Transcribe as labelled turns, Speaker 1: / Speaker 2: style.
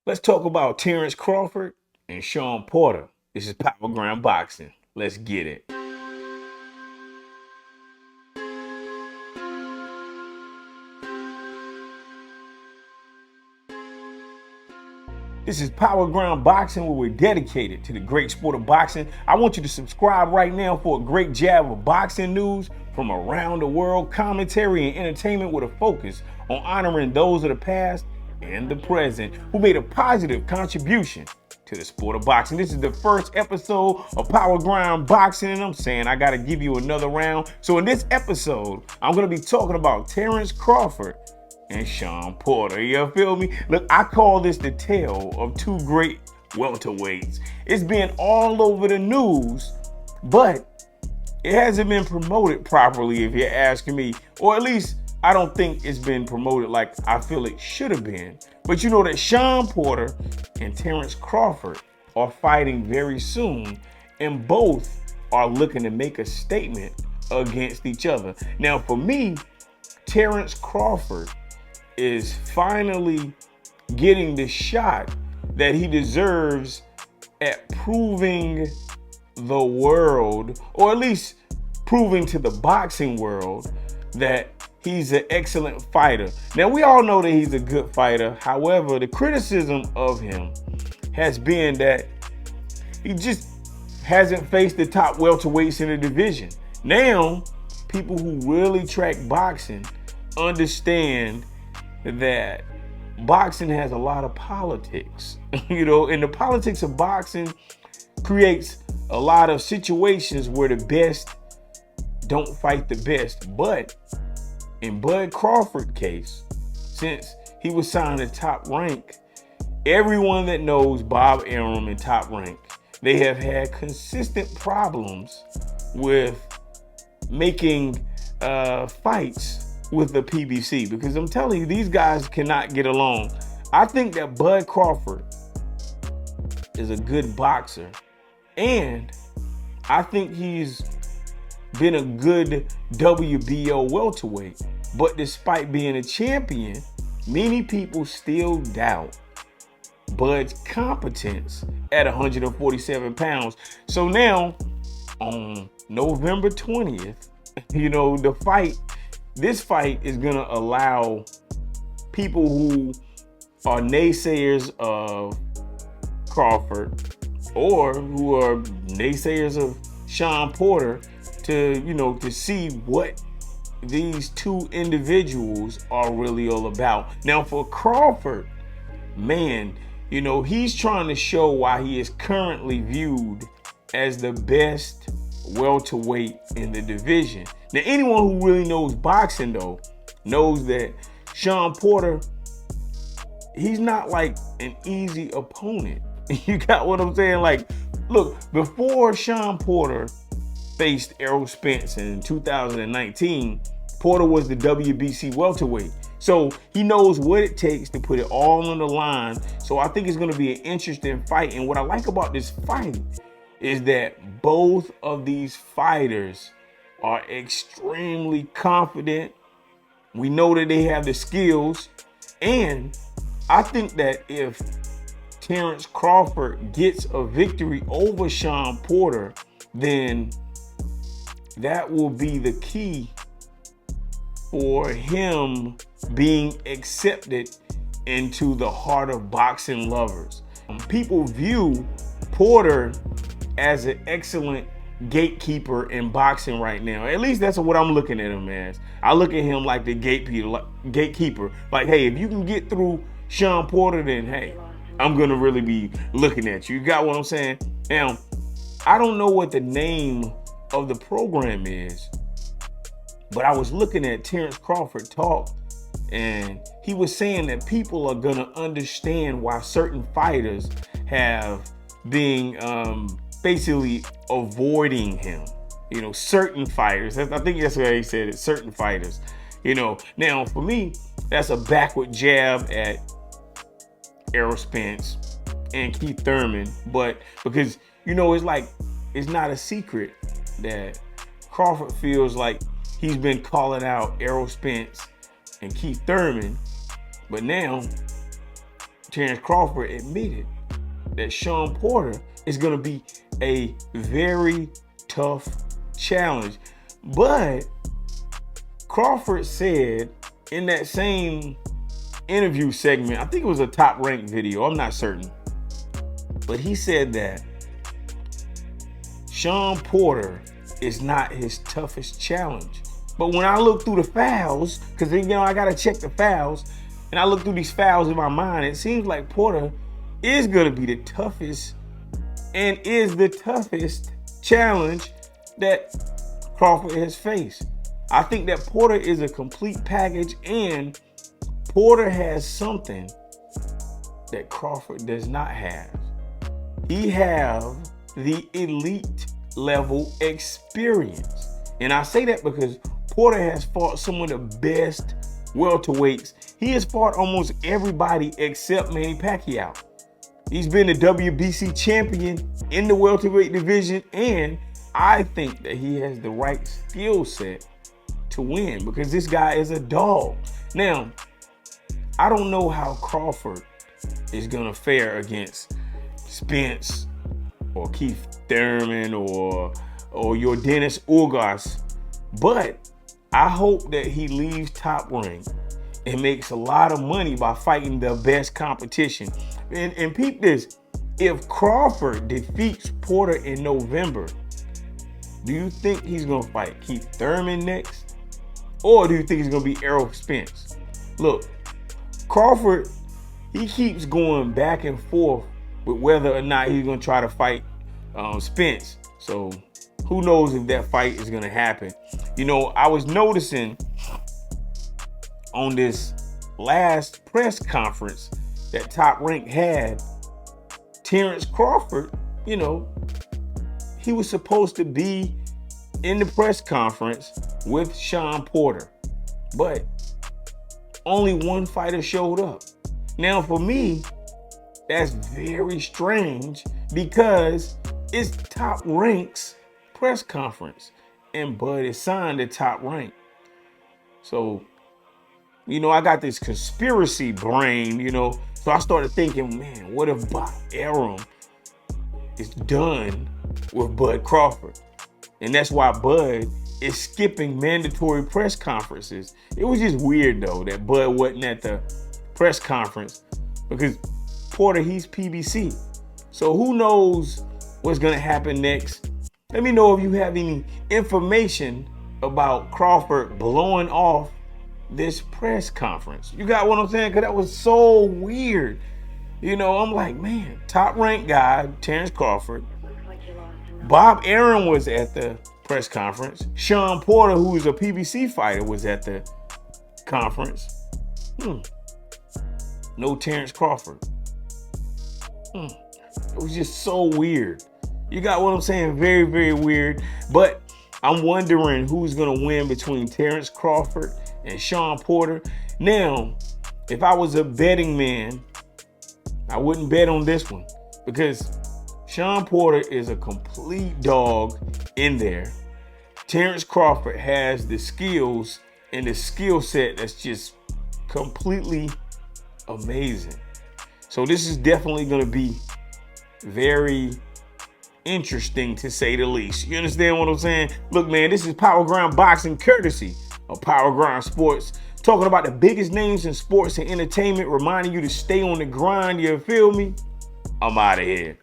Speaker 1: Let's talk about Terrence Crawford and Shawn Porter. This is Power Ground Boxing. Let's get it. This is Power Ground Boxing, where we're dedicated to the great sport of boxing. I want you to subscribe right now for a great jab of boxing news from around the world, commentary and entertainment with a focus on honoring those of the past and the present who made a positive contribution to the sport of boxing. This is the first episode of Power Ground Boxing, and I'm saying I got to give you another round. So in this episode, I'm going to be talking about Terrence Crawford and Shawn Porter. You feel me? Look, I call this the tale of two great welterweights. It's been all over the news, but it hasn't been promoted properly, if you're asking me. Or at least I don't think it's been promoted like I feel it should have been. But you know that Shawn Porter and Terrence Crawford are fighting very soon, and both are looking to make a statement against each other. Now, for me, Terrence Crawford is finally getting the shot that he deserves at proving the world, or at least proving to the boxing world, that he's an excellent fighter. Now, we all know that he's a good fighter. However, the criticism of him has been that he just hasn't faced the top welterweights in the division. Now, people who really track boxing understand that boxing has a lot of politics, and the politics of boxing creates a lot of situations where the best don't fight the best. But in Bud Crawford's case, since he was signed to Top Rank, everyone that knows Bob Arum and Top Rank, they have had consistent problems with making fights with the PBC, because I'm telling you, these guys cannot get along. I think that Bud Crawford is a good boxer, and I think he's been a good WBO welterweight. But despite being a champion, many people still doubt Bud's competence at 147 pounds. So now, on November 20th, this fight is gonna allow people who are naysayers of Crawford or who are naysayers of Shawn Porter to see what these two individuals are really all about. Now, for Crawford, man, he's trying to show why he is currently viewed as the best welterweight in the division. Now, anyone who really knows boxing, though, knows that Shawn Porter, he's not like an easy opponent. You got what I'm saying? Like, look, before Shawn Porter faced Errol Spence in 2019, Porter was the WBC welterweight. So he knows what it takes to put it all on the line. So I think it's going to be an interesting fight. And what I like about this fight is that both of these fighters are extremely confident. We know that they have the skills. And I think that if Terrence Crawford gets a victory over Shawn Porter, then that will be the key for him being accepted into the heart of boxing lovers. People view Porter as an excellent gatekeeper in boxing right now. At least that's what I'm looking at him as. I look at him like the gatekeeper. Like, hey, if you can get through Shawn Porter, then hey, I'm gonna really be looking at you. You got what I'm saying? Now, I don't know what the name of the program is, but I was looking at Terrence Crawford talk, and he was saying that people are gonna understand why certain fighters have been basically avoiding him. Certain fighters. I think that's what he said. It's certain fighters. Now for me, that's a backward jab at Errol Spence and Keith Thurman, but because it's not a secret that Crawford feels like he's been calling out Errol Spence and Keith Thurman, but now Terrence Crawford admitted that Shawn Porter is going to be a very tough challenge. But Crawford said in that same interview segment, I think it was a Top Rank video, I'm not certain, but he said that Shawn Porter is not his toughest challenge. But when I look through the fouls, because I gotta check the fouls, and I look through these fouls in my mind, it seems like Porter is gonna be the toughest and is the toughest challenge that Crawford has faced. I think that Porter is a complete package, and Porter has something that Crawford does not have. He have the elite level experience. And I say that because Porter has fought some of the best welterweights. He has fought almost everybody except Manny Pacquiao. He's been the WBC champion in the welterweight division, and I think that he has the right skill set to win because this guy is a dog. Now, I don't know how Crawford is gonna fare against Spence or Keith Thurman or your Dennis Ugas, but I hope that he leaves Top Rank and makes a lot of money by fighting the best competition. And peep this, if Crawford defeats Porter in November, do you think he's gonna fight Keith Thurman next? Or do you think he's gonna be Errol Spence? Look, Crawford, he keeps going back and forth with whether or not he's gonna try to fight Spence. So who knows if that fight is gonna happen. I was noticing on this last press conference that Top Rank had, Terrence Crawford, he was supposed to be in the press conference with Shawn Porter, but only one fighter showed up. Now for me, that's very strange because it's Top Rank's press conference and Bud is signed to Top Rank. So, I got this conspiracy brain, so I started thinking, man, what if Arum is done with Bud Crawford? And that's why Bud is skipping mandatory press conferences. It was just weird though that Bud wasn't at the press conference because Porter, he's PBC. So who knows what's gonna happen next? Let me know if you have any information about Crawford blowing off this press conference. You got what I'm saying? Because that was so weird. I'm like, man, Top Rank guy, Terrence Crawford. Bob Arum was at the press conference. Shawn Porter, who is a PBC fighter, was at the conference. No Terrence Crawford. It was just so weird. You got what I'm saying? Very, very weird. But I'm wondering who's going to win between Terrence Crawford and Shawn Porter. Now, if I was a betting man, I wouldn't bet on this one because Shawn Porter is a complete dog in there. Terrence Crawford has the skills and the skill set that's just completely amazing. So this is definitely going to be very interesting to say the least. You understand what I'm saying? Look, man, this is Power Ground Boxing courtesy of Power Ground Sports. Talking about the biggest names in sports and entertainment, reminding you to stay on the grind, you feel me? I'm out of here.